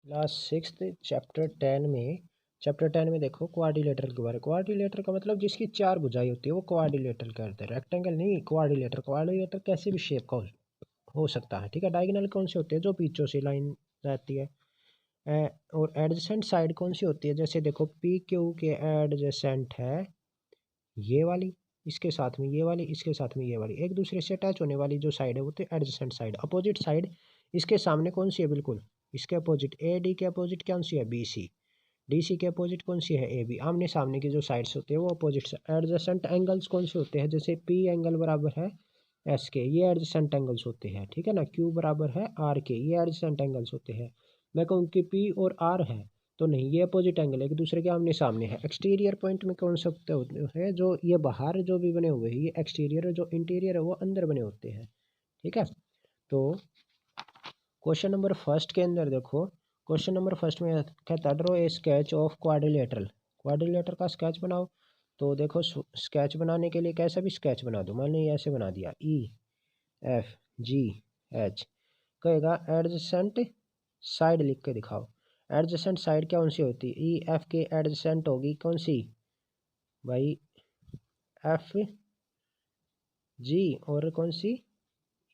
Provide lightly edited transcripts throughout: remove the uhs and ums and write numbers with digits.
Class sixth chapter 10 में देखो quadrilateral के बारे। क्वाड्रिलेटर का मतलब जिसकी चार भुजाएं होती है वो क्वाड्रिलेटरल कहते हैं। रेक्टेंगल नहीं, क्वाड्रिलेटर। क्वाड्रिलेटर कैसे भी शेप का हो सकता है, ठीक है। डायगोनल कौन से होते हैं? जो बीचों से लाइन रहती है। और एडजेसेंट साइड कौन सी होती है? जैसे देखो पी क्यू के एडजेसेंट है ये वाली, इसके साथ में ये वाली, इसके साथ में ये वाली, एक दूसरे से अटैच होने वाली जो साइड है वो तो एडजेसेंट साइड। अपोजिट साइड इसके सामने कौन सी है? बिल्कुल इसके अपोजिट। ए डी के अपोजिट कौन सी है? B C. डी सी के अपोजिट कौन सी है? A B. आमने सामने की जो साइड्स होते हैं वो अपोजिट। एडजेसेंट एंगल्स कौन से होते हैं? जैसे पी एंगल बराबर है एस के, ये एडजेसेंट एंगल्स होते हैं, ठीक है ना। क्यू बराबर है आर के, ये एडजेसेंट एंगल्स होते हैं। मैं कहूँ कि पी और आर है तो नहीं, ये अपोजिट एंगल है, एक दूसरे के आमने सामने है। एक्सटीरियर पॉइंट में कौन सा होते हैं? जो ये बाहर जो भी बने हुए हैं ये एक्सटीरियर है, जो इंटीरियर है वो अंदर बने होते हैं, ठीक है। तो क्वेश्चन नंबर फर्स्ट के अंदर देखो, क्वेश्चन नंबर फर्स्ट में कहता draw a sketch of quadrilateral. Quadrilateral का स्केच बनाओ। तो देखो स्केच बनाने के लिए कैसा भी स्केच बना दो। मान लीजिए ऐसे बना दिया, ई एफ जी एच। कहेगा एडजेसेंट साइड लिख के दिखाओ। एडजेसेंट साइड कौन सी होती है? ई एफ के एडजेसेंट होगी कौन सी भाई? F G. और कौन सी?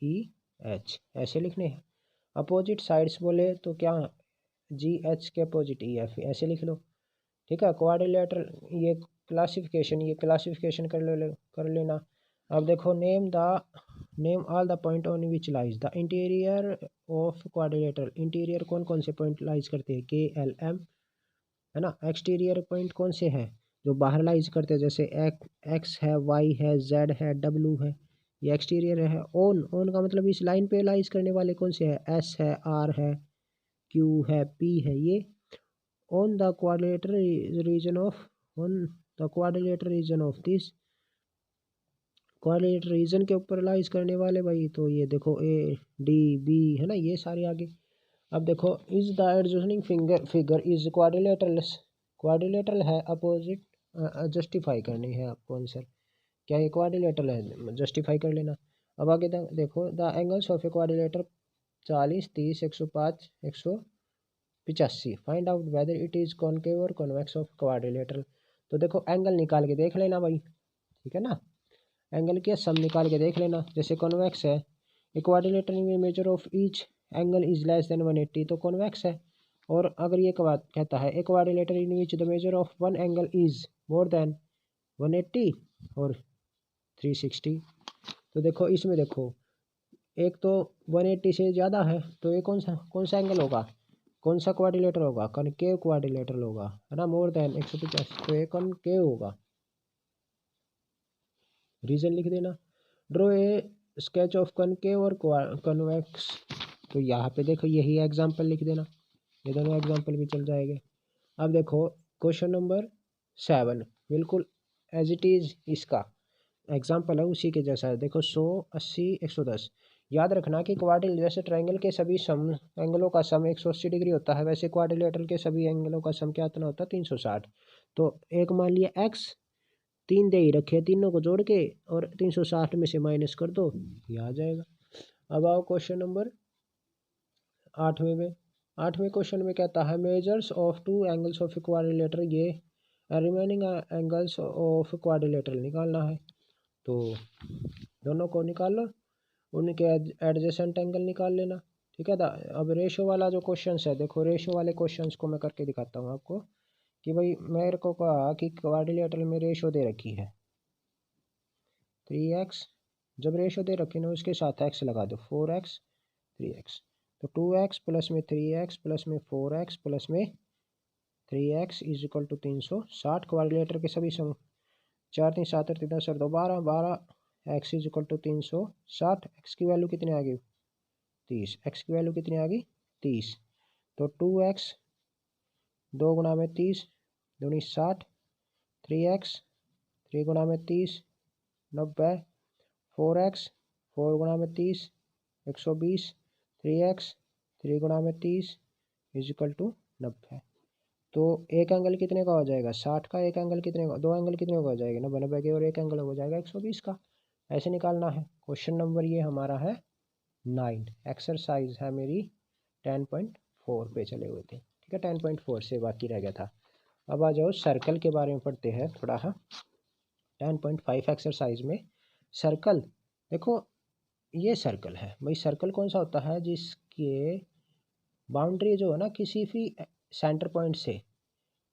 E H. ऐसे लिखने हैं। अपोजिट साइड्स बोले तो क्या? जी एच के अपोजिट ई एफ, ऐसे लिख लो, ठीक है। क्वाड्रिलेटरल ये क्लासिफिकेशन कर लेना। अब देखो name all the point on which lies the interior of quadrilateral. Interior कौन कौन से पॉइंट लाइज करते हैं? के एल एम, है ना। एक्सटीरियर पॉइंट कौन से हैं? जो बाहर लाइज करते हैं, जैसे एक्स है, वाई है, जेड है, डब्ल्यू है, ये एक्सटीरियर है। ओन का मतलब इस लाइन पे लाइज करने वाले कौन से है? एस है, आर है, क्यू है, पी है, ये on the quadrilateral region of on the quadrilateral region of this quadrilateral region के ऊपर लाइज करने वाले भाई। तो ये देखो ए डी बी है ना, ये सारे आगे। अब देखो is the adjoining figure is quadrilateral है अपोजिट। जस्टिफाई करनी है आपको आंसर, क्या ये क्वाड्रिलेटरल है? जस्टिफाई कर लेना। अब आगे देखो the angles of A quadrilateral 40, 30, 105, 185। Find out whether it is concave और कॉन्वेक्स ऑफ क्वाड्रिलेटरल। तो देखो एंगल निकाल के देख लेना भाई, ठीक है ना। एंगल के सम निकाल के देख लेना। जैसे कॉन्वेक्स है, क्वाड्रिलेटर में measure of each angle is less than 180, तो कॉन्वेक्स है। और अगर ये कहता है quadrilateral in which the measure of one angle is more than 180 और 360, तो देखो इसमें देखो एक तो 180 से ज़्यादा है, तो ये कौन सा एंगल होगा? कौन सा क्वाड्रिलेटर होगा? कनकेव क्वाड्रिलेटर होगा, है ना। मोर देन 150, तो ये कनकेव होगा। रीजन लिख देना। Draw a sketch of concave और कन्वेक्स। तो यहाँ पे देखो यही एग्जाम्पल लिख देना, ये दोनों एग्जाम्पल भी चल जाएंगे। अब देखो क्वेश्चन नंबर 7 बिल्कुल एज इट इज इसका एग्जाम्पल है, उसी के जैसा है। देखो 100, 80, 110। याद रखना कि क्वाड्रिल जैसे ट्रायंगल के सभी सम एंगलों का सम 180 डिग्री होता है, वैसे क्वाड्रिलेटरल के सभी एंगलों का सम क्या इतना होता है? 360। तो एक मान लिया एक्स, तीन दे ही रखे, तीनों को जोड़ के और 360 में से माइनस कर दो, ये आ जाएगा। अब आओ क्वेश्चन नंबर 8वें में। 8वें क्वेश्चन में कहता है measures of two angles of quadrilateral, ये रिमेनिंग एंगल्स ऑफ क्वाड्रिलेटर निकालना है। तो दोनों को निकाल लो, उनके एडजेसेंट एंगल निकाल लेना, ठीक है। अब रेशो वाला जो क्वेश्चन है, देखो रेशो वाले क्वेश्चंस को मैं करके दिखाता हूँ आपको कि भाई मेरे को कहा कि क्वाड्रिलेटरल में रेशो दे रखी है 3x। जब रेशो दे रखी ना उसके साथ x लगा दो, 4x 3x। तो 2x प्लस में 3x प्लस में 4x प्लस में 3x is equal to 360। Quadrilateral के सभी सम 4, 3, 7, 8, 10 और 2, 12, 12 x is equal to 360। x की वैल्यू कितनी आ गई? 30। x की वैल्यू कितनी आ गई? 30। तो 2x 2 गुना में 30 दूनी 60, 3x 3 गुना में 30 90, 4x 4 गुना में 30 120, 3x 3 गुना में 30 इज इक्वल टू 90। तो एक एंगल कितने का हो जाएगा? 60 का। एक एंगल कितने का? दो एंगल कितने का हो जाएगा? 90 के। और एक एंगल हो जाएगा 120 का। ऐसे निकालना है। क्वेश्चन नंबर ये हमारा है 9। एक्सरसाइज है मेरी 10.4। 10.4 पे चले हुए थे, ठीक है। 10.4 से बाकी रह गया था। अब आ जाओ सर्कल के बारे में पढ़ते हैं थोड़ा। हाँ, 10.5 एक्सरसाइज में सर्कल देखो, ये सर्कल है भाई। सर्कल कौन सा होता है? जिसके बाउंड्री जो है ना किसी भी सेंटर पॉइंट से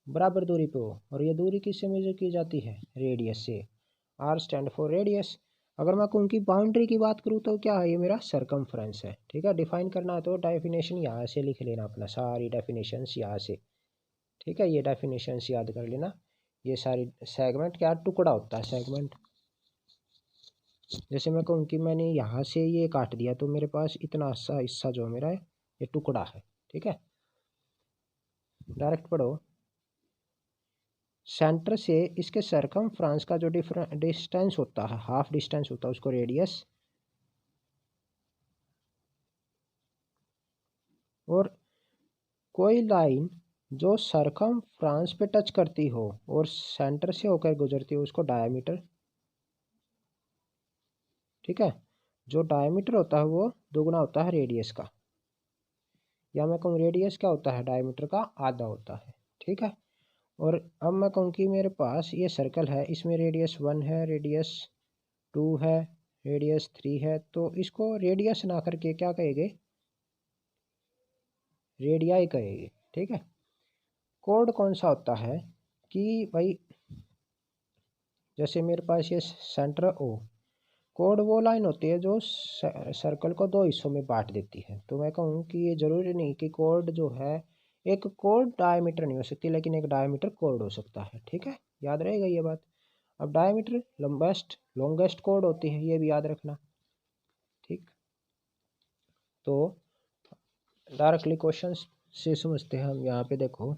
बराबर दूरी पे हो, और ये दूरी किससे मेजर की जाती है? रेडियस से। R stand for radius. अगर मैं उनकी बाउंड्री की बात करूँ तो क्या है? ये मेरा सरकमफ्रेंस है, ठीक है। डिफाइन करना है तो डेफिनेशन यहाँ से लिख लेना, अपना सारी डेफिनेशंस यहाँ से, ठीक है। ये डेफिनेशंस याद कर लेना। ये सारी सेगमेंट क्या टुकड़ा होता है? सेगमेंट। जैसे मैं कहूँ कि मैंने यहाँ से ये काट दिया तो मेरे पास इतना सा हिस्सा जो मेरा है ये टुकड़ा है, ठीक है। डायरेक्ट पढ़ो। सेंटर से इसके सरकमफ्रेंस का जो डिस्टेंस होता है, हाफ डिस्टेंस होता है, उसको रेडियस। और कोई लाइन जो सरकमफ्रेंस पे टच करती हो और सेंटर से होकर गुजरती हो उसको डायमीटर, ठीक है। जो डायमीटर होता है वो दोगुना होता है रेडियस का, या मैं कहूँ रेडियस क्या होता है? डायमीटर का आधा होता है, ठीक है। और अब मैं कहूँ कि मेरे पास ये सर्कल है, इसमें रेडियस 1 है, रेडियस 2 है, रेडियस 3 है, तो इसको रेडियस ना करके क्या कहेंगे? रेडियाई कहेंगे, ठीक है। कोड कौन सा होता है कि भाई जैसे मेरे पास ये सेंटर ओ, कोड वो लाइन होती है जो सर्कल को दो हिस्सों में बांट देती है। तो मैं कहूँ कि ये ज़रूरी नहीं कि कोड जो है एक कोड डायमीटर नहीं हो सकती, लेकिन एक डायमीटर कोड हो सकता है, ठीक है। याद रहेगा ये बात। अब डायमीटर लॉन्गेस्ट कोड होती है, ये भी याद रखना, ठीक। तो डायरेक्टली क्वेश्चन से समझते हैं हम। यहाँ पे देखो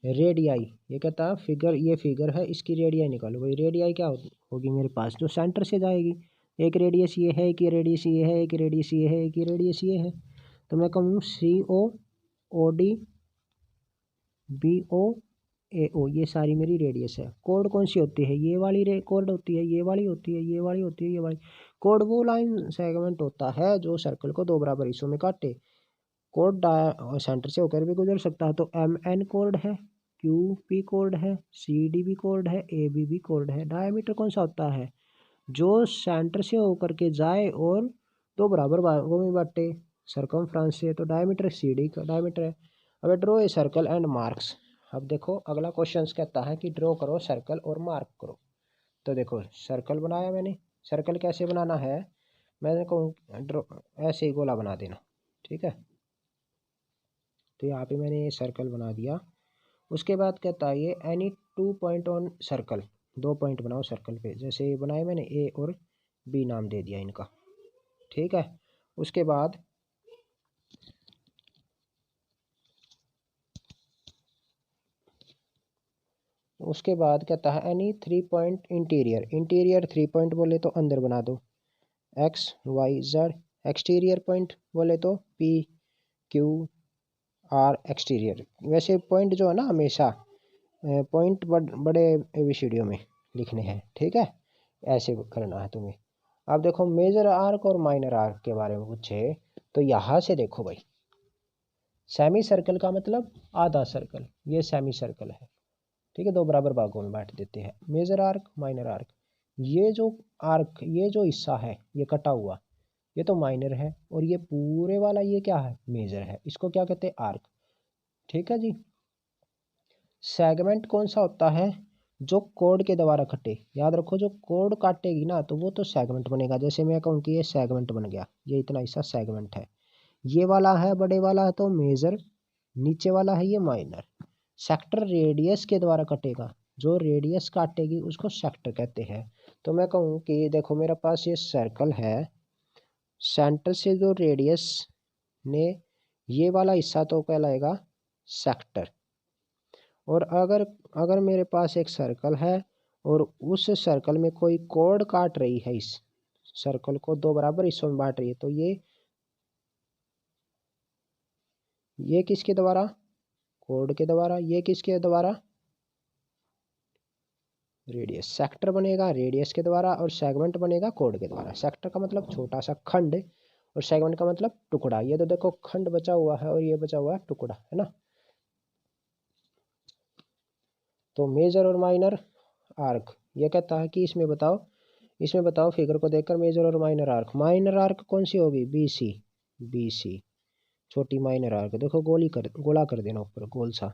रेडियाई, ये कहता है फिगर, ये फिगर है, इसकी रेडियाई निकालो। भाई रेडियाई क्या होगी मेरे पास? जो सेंटर से जाएगी। एक रेडियस ये है, एक रेडियस ये है, एक रेडियस ये है, एक रेडियस ये है। तो मैं कहूँ COOD BOAO, ये सारी मेरी रेडियस है। कोड कौन सी होती है? ये वाली कोड होती है, ये वाली होती है, ये वाली होती है, ये वाली। कोड वो लाइन सेगमेंट होता है जो सर्कल को दो बराबर हिस्सों में काटे। कोड सेंटर से होकर भी गुजर सकता है। तो MN कोड है, QP कोड है, CD भी कोड है, AB भी कोड है। डायमीटर कौन सा होता है? जो सेंटर से होकर के जाए और दो बराबर भागों में बांटे सरकमफ्रेंस से, तो डायमीटर CD का डायमीटर है। अब draw a circle and marks. अब देखो अगला क्वेश्चन कहता है कि ड्रॉ करो सर्कल और मार्क करो। तो देखो सर्कल बनाया मैंने। सर्कल कैसे बनाना है? मैंने कहूँ ड्रॉ, ऐसे ही गोला बना देना, ठीक है। तो यहाँ पे मैंने ये सर्कल बना दिया। उसके बाद कहता है ये any 2 point on circle, 2 point बनाओ सर्कल पे। जैसे ये बनाए मैंने, A और B नाम दे दिया इनका, ठीक है। उसके बाद कहता है एनी 3 पॉइंट इंटीरियर 3 पॉइंट बोले तो अंदर बना दो, XYZ। एक्सटीरियर पॉइंट बोले तो PQR एक्सटीरियर। वैसे पॉइंट जो है ना हमेशा पॉइंट बड़े ABCD में लिखने हैं, ठीक है। ऐसे करना है तुम्हें। अब देखो मेजर आर्क और माइनर आर्क के बारे में पूछे तो यहाँ से देखो भाई, सेमी सर्कल का मतलब आधा सर्कल, ये सेमी सर्कल है, ठीक है। दो बराबर भागों में बांट देते हैं। Major arc, minor arc. ये जो आर्क, ये जो हिस्सा है ये कटा हुआ, ये तो माइनर है, और ये पूरे वाला ये क्या है? मेजर है। इसको क्या कहते हैं? आर्क, ठीक है जी। सेगमेंट कौन सा होता है? जो कोड के द्वारा कटे। याद रखो जो कोड काटेगी ना तो वो तो सेगमेंट बनेगा। जैसे मैं कहूँ कि ये सेगमेंट बन गया, ये इतना हिस्सा सेगमेंट है। ये वाला है बड़े वाला है तो मेजर, नीचे वाला है ये माइनर। सेक्टर रेडियस के द्वारा कटेगा, जो रेडियस काटेगी उसको सेक्टर कहते हैं। तो मैं कहूँ कि देखो मेरे पास ये सर्कल है, सेंटर से जो रेडियस ने ये वाला हिस्सा तो कहलाएगा सेक्टर। और अगर अगर मेरे पास एक सर्कल है और उस सर्कल में कोई कोड काट रही है, इस सर्कल को दो बराबर हिस्सों में बांट रही है, तो ये किसके द्वारा? कोड के द्वारा। ये किसके द्वारा? रेडियस। सेक्टर बनेगा रेडियस के द्वारा और सेगमेंट बनेगा कोड के द्वारा। सेक्टर का मतलब छोटा सा खंड, और सेगमेंट का मतलब टुकड़ा। ये तो देखो खंड बचा हुआ है और ये बचा हुआ है टुकड़ा, है ना। तो मेजर और माइनर आर्क, ये कहता है कि इसमें बताओ फिगर को देखकर मेजर और माइनर आर्क कौन सी होगी, बी सी छोटी माइनर आर्क। देखो गोला कर देना ऊपर गोल सा।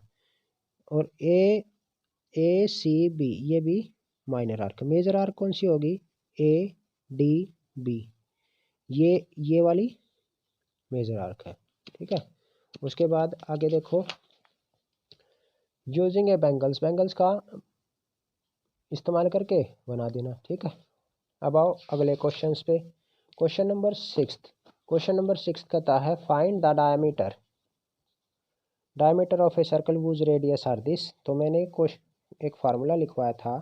और ए सी बी ये भी माइनर आर्क। मेजर आर्क कौन सी होगी, ADB, ये वाली मेजर आर्क है, ठीक है। उसके बाद आगे देखो, यूजिंग ए बैंगल्स का इस्तेमाल करके बना देना, ठीक है। अब आओ अगले क्वेश्चंस पे। क्वेश्चन नंबर सिक्स कहता है find the diameter of a circle whose radius are this. तो मैंने एक फार्मूला लिखवाया था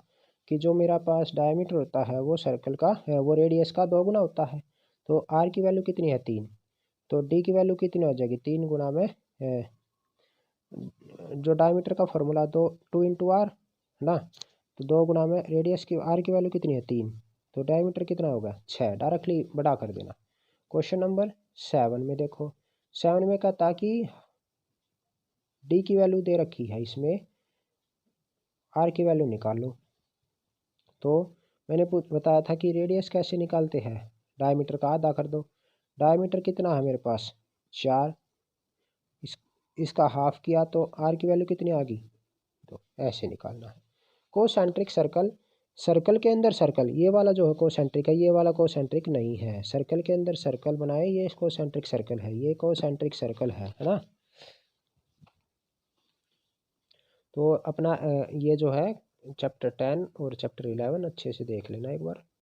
कि जो मेरा पास डायमीटर होता है वो सर्कल का है वो रेडियस का 2 गुना होता है। तो आर की वैल्यू कितनी है 3, तो डी की वैल्यू कितनी हो जाएगी 3 गुना में जो डायमीटर का फार्मूला तो 2 इंटू आर है ना। तो 2 गुना में रेडियस की आर की वैल्यू कितनी है 3, तो डायमीटर कितना होगा 6, डायरेक्टली बड़ा कर देना। क्वेश्चन नंबर 7 में देखो, 7 में कहता कि डी की वैल्यू दे रखी है, इसमें आर की वैल्यू निकाल लो। तो मैंने बताया था कि रेडियस कैसे निकालते हैं, डायमीटर का आधा कर दो। डायमीटर कितना है मेरे पास 4, इसका हाफ किया तो आर की वैल्यू कितनी आ गई, तो ऐसे निकालना है। कोसेंट्रिक सर्कल के अंदर सर्कल, ये वाला जो है कोसेंट्रिक है, ये वाला कोसेंट्रिक नहीं है। सर्कल के अंदर सर्कल बनाए, ये कोसेंट्रिक सर्कल है, ये कोसेंट्रिक सर्कल है ना। तो अपना ये जो है चैप्टर 10 और चैप्टर 11 अच्छे से देख लेना एक बार।